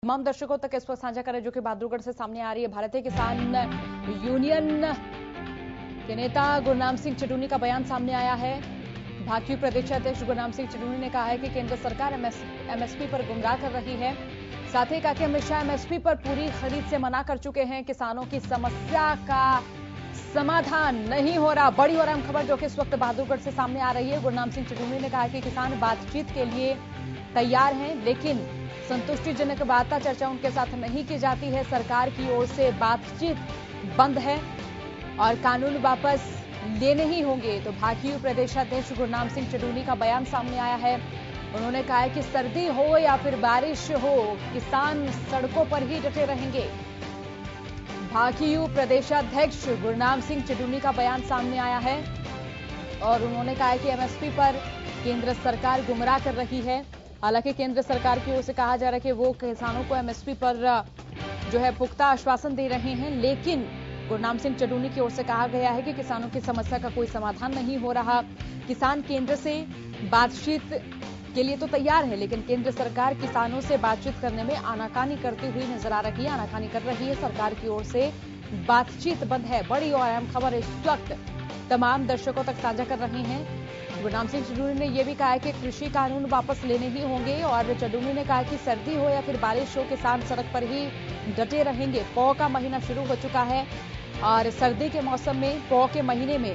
तमाम दर्शकों तक इस वक्त साझा करें जो कि बहादुरगढ़ से सामने आ रही है। भारतीय किसान यूनियन के नेता गुरनाम सिंह चडूनी का बयान सामने आया है। भाजपा प्रदेशाध्यक्ष गुरनाम सिंह चडूनी ने कहा है कि केंद्र सरकार एमएसपी पर गुमराह कर रही है। साथ ही कहा कि अमित शाह एमएसपी पर पूरी खरीद से मना कर चुके हैं। किसानों की समस्या का समाधान नहीं हो रहा। बड़ी और अहम खबर जो कि इस वक्त बहादुरगढ़ से सामने आ रही है। गुरनाम सिंह चडूनी ने कहा कि किसान बातचीत के लिए तैयार हैं, लेकिन संतुष्टिजनक वार्ता चर्चा उनके साथ नहीं की जाती है। सरकार की ओर से बातचीत बंद है और कानून वापस लेने ही होंगे। तो भाजपा प्रदेशाध्यक्ष गुरनाम सिंह चडूनी का बयान सामने आया है। उन्होंने कहा है कि सर्दी हो या फिर बारिश हो, किसान सड़कों पर ही डटे रहेंगे। भाजपा प्रदेशाध्यक्ष गुरनाम सिंह चडूनी का बयान सामने आया है और उन्होंने कहा है कि एमएसपी पर केंद्र सरकार गुमराह कर रही है। हालांकि केंद्र सरकार की ओर से कहा जा रहा है कि वो किसानों को एमएसपी पर जो है पुख्ता आश्वासन दे रहे हैं, लेकिन गुरनाम सिंह चडूनी की ओर से कहा गया है कि किसानों की समस्या का कोई समाधान नहीं हो रहा। किसान केंद्र से बातचीत के लिए तो तैयार है, लेकिन केंद्र सरकार किसानों से बातचीत करने में आनाकानी करती हुई नजर आ रही है। आनाकानी कर रही है। सरकार की ओर से बातचीत बंद है। बड़ी और अहम खबर इस वक्त तमाम दर्शकों तक साझा कर रहे हैं। गुरनाम सिंह चडूनी ने यह भी कहा है कि कृषि कानून वापस लेने ही होंगे और चडूनी ने कहा कि सर्दी हो या फिर बारिश हो, किसान सड़क पर ही डटे रहेंगे। पौ का महीना शुरू हो चुका है और सर्दी के मौसम में, पौ के महीने में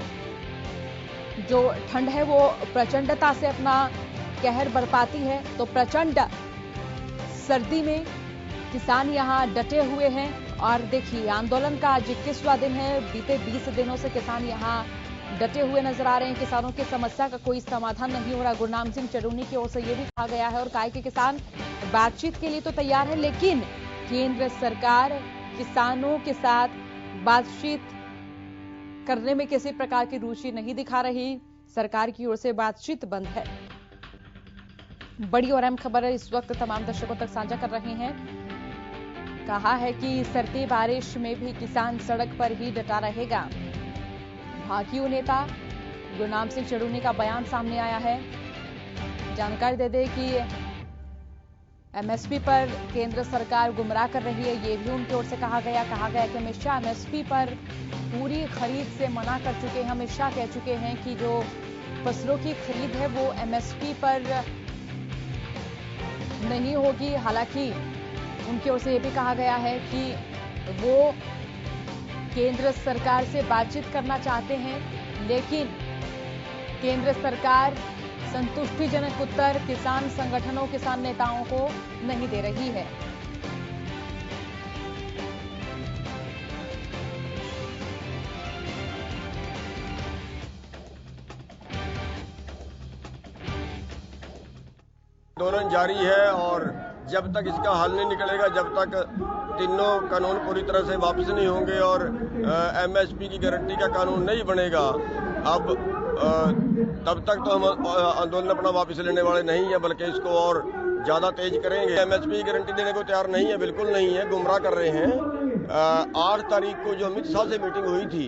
जो ठंड है वो प्रचंडता से अपना कहर बरपाती है। तो प्रचंड सर्दी में किसान यहां डटे हुए हैं और देखिए आंदोलन का आज 21वां दिन है। बीते 20 दिनों से किसान यहां डटे हुए नजर आ रहे हैं। किसानों की समस्या का कोई समाधान नहीं हो रहा। गुरनाम सिंह चडूनी की ओर से यह भी कहा गया है और कहा कि किसान बातचीत के लिए तो तैयार है, लेकिन केंद्र सरकार किसानों के साथ बातचीत करने में किसी प्रकार की रुचि नहीं दिखा रही। सरकार की ओर से बातचीत बंद है। बड़ी और अहम खबर है इस वक्त तमाम दर्शकों तक साझा कर रहे हैं। कहा है कि सर्दी बारिश में भी किसान सड़क पर ही डटा रहेगा। भाजपा नेता गुरनाम सिंह चडूनी का बयान सामने आया है। जानकारी दे दें कि एमएसपी पर केंद्र सरकार गुमराह कर रही है, ये भी उनकी ओर से कहा गया कि अमित शाह एमएसपी पर पूरी खरीद से मना कर चुके हैं। अमित शाह कह चुके हैं कि जो फसलों की खरीद है वो एमएसपी पर नहीं होगी। हालांकि उनकी ओर से यह भी कहा गया है कि वो केंद्र सरकार से बातचीत करना चाहते हैं, लेकिन केंद्र सरकार संतुष्टिजनक उत्तर किसान संगठनों, किसान नेताओं को नहीं दे रही है। आंदोलन जारी है और जब तक इसका हल नहीं निकलेगा, जब तक तीनों कानून पूरी तरह से वापस नहीं होंगे और एमएसपी की गारंटी का कानून नहीं बनेगा, अब तब तक तो हम आंदोलन अपना वापस लेने वाले नहीं है, बल्कि इसको और ज्यादा तेज करेंगे। एमएसपी की गारंटी देने को तैयार नहीं है, बिल्कुल नहीं है, गुमराह कर रहे हैं। 8 तारीख को जो अमित शाह से मीटिंग हुई थी,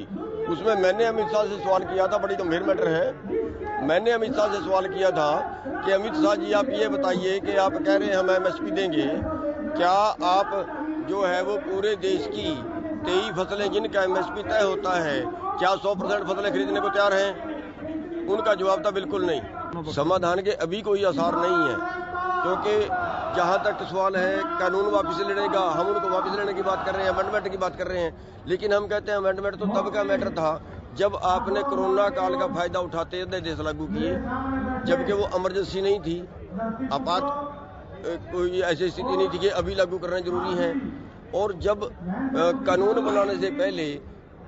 उसमें मैंने अमित शाह से सवाल किया था, बड़ी गंभीर मैटर है। मैंने अमित शाह से सवाल किया था कि अमित शाह जी आप ये बताइए कि आप कह रहे हैं हम एमएसपी देंगे, क्या आप जो है वो पूरे देश की 23 फसलें जिनका एमएसपी तय होता है, क्या 100% फसलें खरीदने को तैयार हैं? उनका जवाब था बिल्कुल नहीं। समाधान के अभी कोई आसार नहीं है, क्योंकि जहां तक सवाल है कानून वापस लेने का, हम उनको वापस लेने की बात कर रहे हैं, अमेंडमेंट की बात कर रहे हैं, लेकिन हम कहते हैं अमेंडमेंट तो तब का मैटर था जब आपने कोरोना काल का फायदा उठाते अध्यादेश लागू किए, जबकि वो इमरजेंसी नहीं थी, आपात कोई ऐसी स्थिति नहीं थी कि अभी लागू करना जरूरी है। और जब कानून बनाने से पहले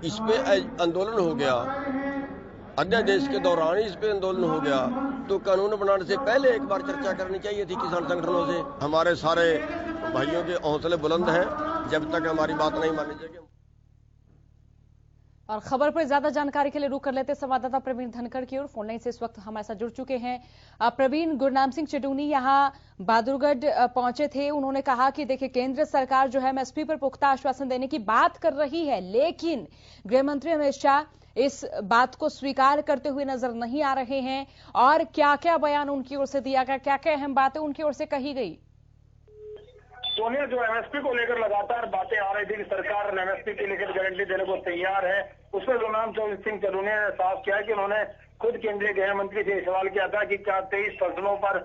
इस पे आंदोलन हो गया, अध्यादेश के दौरान इस पे आंदोलन हो गया, तो कानून बनाने से पहले एक बार चर्चा करनी चाहिए थी किसान संगठनों से। हमारे सारे भाइयों के हौसले बुलंद हैं, जब तक हमारी बात नहीं मानी जाएगी। और खबर पर ज्यादा जानकारी के लिए रुख कर लेते संवाददाता प्रवीण धनखड़ की ओर। फोनलाइन से इस वक्त हमारे साथ जुड़ चुके हैं। प्रवीण, गुरनाम सिंह चडूनी यहां बहादुरगढ़ पहुंचे थे। उन्होंने कहा कि देखिए केंद्र सरकार जो है एमएसपी पर पुख्ता आश्वासन देने की बात कर रही है, लेकिन गृह मंत्री अमित शाह इस बात को स्वीकार करते हुए नजर नहीं आ रहे हैं। और क्या क्या बयान उनकी ओर से दिया गया, क्या क्या अहम बातें उनकी ओर से कही गई? सोनिया जो एमएसपी को लेकर लगातार बातें आ रही थी कि सरकार एमएसपी के लेकर गारंटी देने को तैयार है, उसमें गुरनाम सिंह चढ़ूनिया ने साफ किया है कि उन्होंने खुद केंद्रीय गृह मंत्री से सवाल किया था कि क्या 23 फसलों पर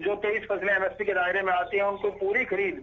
जो 23 फसलें एमएसपी के दायरे में आती हैं उनको पूरी खरीद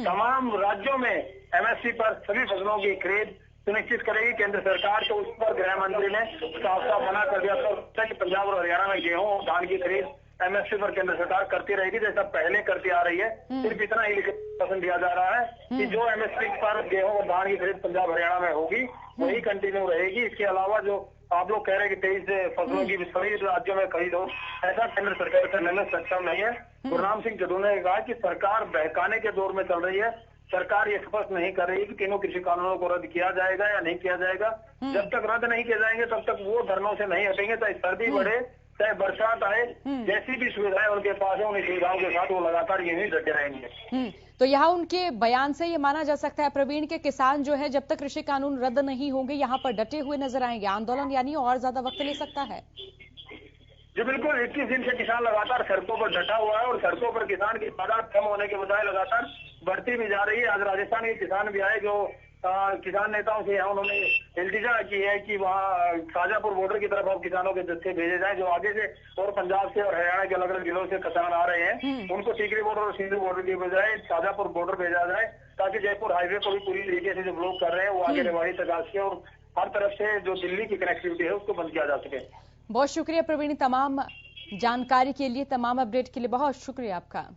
तमाम राज्यों में एमएसपी पर सभी फसलों की खरीद सुनिश्चित करेगी केंद्र सरकार। तो उस पर गृह मंत्री ने साफ साफ मना कर दिया था कि पंजाब और हरियाणा में गेहूं और धान की खरीद एमएसपी पर केंद्र सरकार करती रहेगी जैसा पहले करती आ रही है। सिर्फ इतना ही पसंद दिया जा रहा है कि जो एमएसपी पर गेहूं और धान की खरीद पंजाब हरियाणा में होगी वही कंटिन्यू रहेगी। इसके अलावा जो आप लोग कह रहे हैं कि 23 फसलों की सभी राज्यों में खरीद हो, ऐसा केंद्र सरकार करने में सक्षम नहीं है। गुरनाम सिंह चढ़ूनिया ने कहा कि सरकार बहकाने के दौर में चल रही है। सरकार ये स्पष्ट नहीं कर रही कि तीनों कृषि कानूनों को रद्द किया जाएगा या नहीं किया जाएगा। जब तक रद्द नहीं किए जाएंगे तब तक वो धरनों से नहीं हटेंगे, चाहे सर्दी बढ़े चाहे बरसात आए, जैसी भी सुविधाएं उनके पास है उन सुविधाओं के साथ वो लगातार यही डटे रहेंगे। तो यहाँ उनके बयान से ये माना जा सकता है प्रवीण के किसान जो है जब तक कृषि कानून रद्द नहीं होंगे यहाँ पर डटे हुए नजर आएंगे, आंदोलन यानी और ज्यादा वक्त ले सकता है। जी बिल्कुल, 21 दिन से किसान लगातार सड़कों पर डटा हुआ है और सड़कों पर किसान की तादाद कम होने के बजाय लगातार बढ़ती भी जा रही है। आज राजस्थान के किसान भी आए जो किसान नेताओं से यहाँ उन्होंने इल्तिजा की है कि वहाँ शाजापुर बॉर्डर की तरफ अब किसानों के जत्थे भेजे जाएं जो आगे से और पंजाब से और हरियाणा के अलग अलग जिलों से किसान आ रहे हैं, उनको टीकरी बॉर्डर और सिंधु बॉर्डर के बजाय शाजापुर बॉर्डर भेजा जाए ताकि जयपुर हाईवे को भी पूरी तरीके से जो ब्लॉक कर रहे हैं वो आगे रेवाड़ी तक आ सके और हर तरफ से जो दिल्ली की कनेक्टिविटी है उसको बंद किया जा सके। बहुत शुक्रिया प्रवीण, तमाम जानकारी के लिए, तमाम अपडेट के लिए बहुत शुक्रिया आपका।